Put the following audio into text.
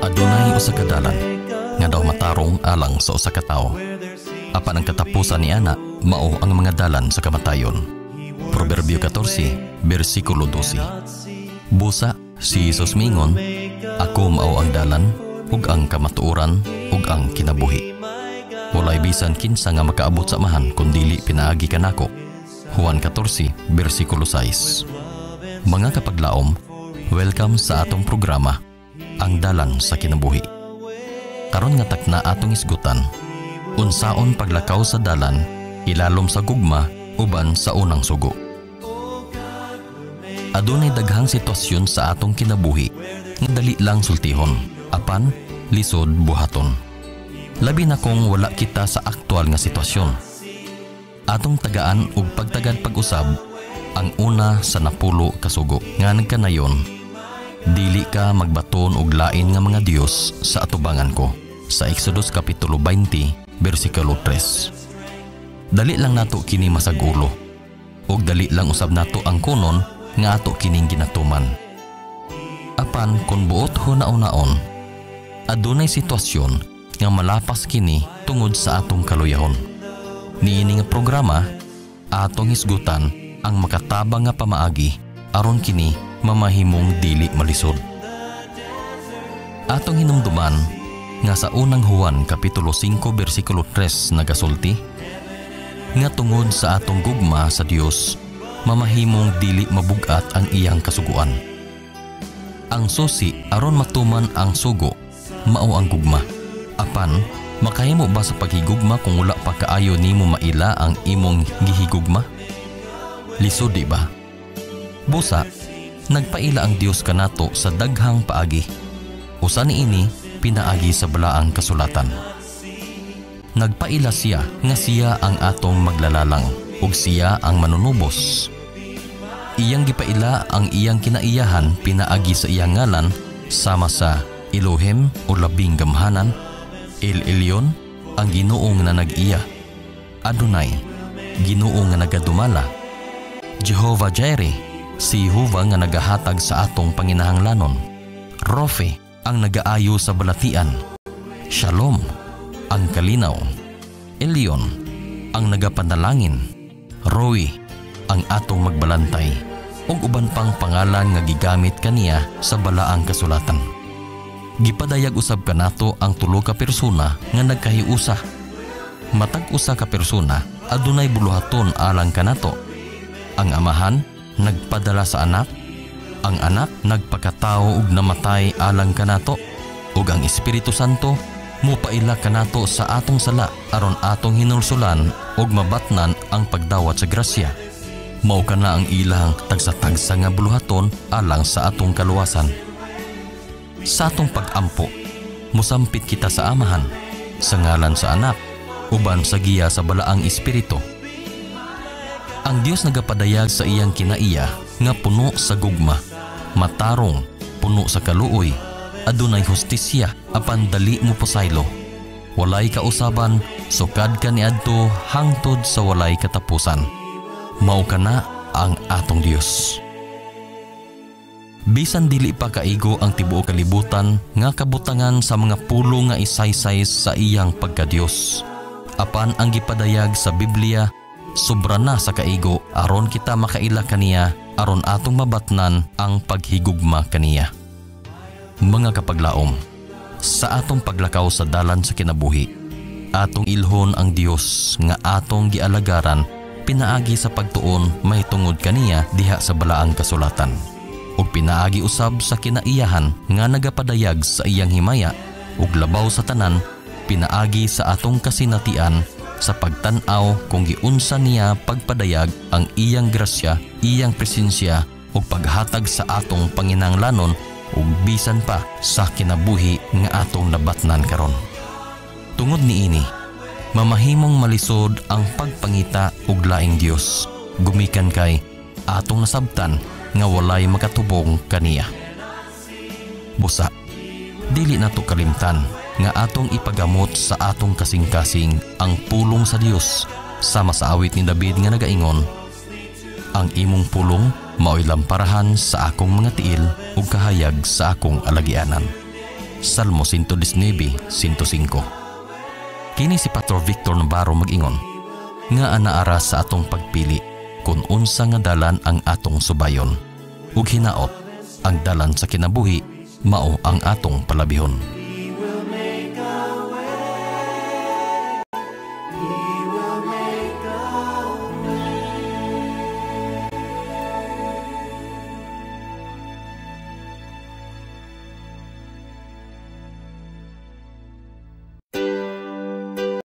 Adunay usa ka dalan nga daw matarong alang sa usa ka tawo. Apan ang katapusan ni ana mao ang mga dalan sa kamatayon. Proverbio 14, bersikulo 12. Busa si Jesus mingon, ako mao ang dalan ug ang kamatuoran ug ang kinabuhi. Walay bisan kinsa nga makaabot sa amahan kun dili pinaagi kanako. Juan 14, bersikulo 6. Mga kapaglaom, welcome sa atong programa, Ang Dalan sa Kinabuhi. Karon nga takna atong isgutan, unsaon paglakaw sa dalan, ilalom sa gugma uban sa unang sugo. Adunay daghang sitwasyon sa atong kinabuhi nga dali lang sultihon, apan lisod buhaton. Labi na kung wala kita sa aktual nga sitwasyon. Atong tagaan ug pagtagad pag-usab ang una sa napulo ka sugo nga nagkanayon, dili ka magbaton og lain nga mga Dios sa atubangan ko, sa Exodus kapitulo 20 bersikulo 3. Dali lang nato kini masagulo ug dali lang usab nato ang kunon nga ato kining ginatuman. Apan kun buot hunaon-naon, adunay sitwasyon nga malapas kini tungod sa atong kaluyahon. Niini nga programa atong hisgutan ang makatabang nga pamaagi aron kini mamahimong dili malisod. Atong hinumduman nga sa unang Juan kapitulo 5 bersikulo 3 nagasulti nga tungod sa atong gugma sa Dios mamahimong dili mabugat ang iyang kasuguan. Ang susi aron matuman ang sugo mao ang gugma. Apan makahimo ba sa paghigugma kung wala pa kaayo nimo maila ang imong gihigugma? Lisod di ba? Busa, nagpaila ang Dios kanato sa daghang paagi. Usa niini pinaagi sa balaang kasulatan. Nagpaila siya nga siya ang atong maglalalang ug siya ang manunubos. Iyang gipaila ang iyang kinaiyahan pinaagi sa iyang ngalan sama sa Elohim o labing gamhanan, El Elyon ang Ginoong na nag-iya, Adonai, Ginoo nga nagadumala, Jehovah Jireh, si Jehovah nga nagahatag sa atong panginahanglanon, Rofe ang nagaayo sa balatian, Shalom ang kalinaw, Elyon ang nagapanalangin, Roi ang atong magbalantay, ug uban pang pangalan nga gigamit kaniya sa balaang kasulatan. Gipadayag usab kanato ang tulo ka persona nga nagkahiusa. Matag usa ka persona adunay buluhaton alang kanato. Ang amahan nagpadala sa anak, ang anak nagpakatao ug namatay alang kanato, ug ang Espiritu Santo mupaila kanato sa atong sala aron atong hinulsulan ug mabatnan ang pagdawat sa grasya. Mao kana ang ilang tagsa-tagsa nga buluhaton alang sa atong kaluwasan. Sa atong pag-ampo, musampit kita sa amahan, sa ngalan sa anak, uban sa giya sa balaang espiritu. Ang Dios nagapadayag sa iyang kinaiya nga puno sa gugma, matarong, puno sa kaluoy, adunay hustisya apan dali mo pasaylo. Walay kausaban, sukad ka niadto hangtod sa walay katapusan. Mao kana ang atong Dios. Bisan dili pa kaigo ang tibuok kalibutan nga kabutangan sa mga pulo nga isaysay sa iyang pagka-Dios. Apan ang gipadayag sa Biblia sobra na sa kaigo aron kita makaila kaniya aron atong mabatnan ang paghigugma kaniya. Mga kapaglaom, sa atong paglakaw sa dalan sa kinabuhi, atong ilhon ang Dios nga atong gialagaran pinaagi sa pagtuon mahitungod kaniya diha sa balaang kasulatan. Ug pinaagi usab sa kinaiyahan nga nagapadayag sa iyang himaya ug labaw sa tanan pinaagi sa atong kasinatian sa pagtan-aw kung giunsa niya pagpadayag ang iyang grasya, iyang presensya ug paghatag sa atong panginahanglanon ug bisan pa sa kinabuhi nga atong nabatnan karon. Tungod niini, mamahimong malisod ang pagpangita ug laing Dios gumikan kay atong nasabtan nga walay makatubong kaniya. Busa, dili nato kalimtan nga atong ipagamot sa atong kasing-kasing ang pulong sa Dios sama sa awit ni David nga nagaingon, ang imong pulong mao'y lamparahan sa akong mga tiil ug kahayag sa akong alagianan. Salmo 119:105. Kini si Pastor Victor Navarro mag-ingon, nga anaara sa atong pagpili kung unsa nga dalan ang atong subayon. Ug hinaot, ang dalan sa kinabuhi mao ang atong palabihon.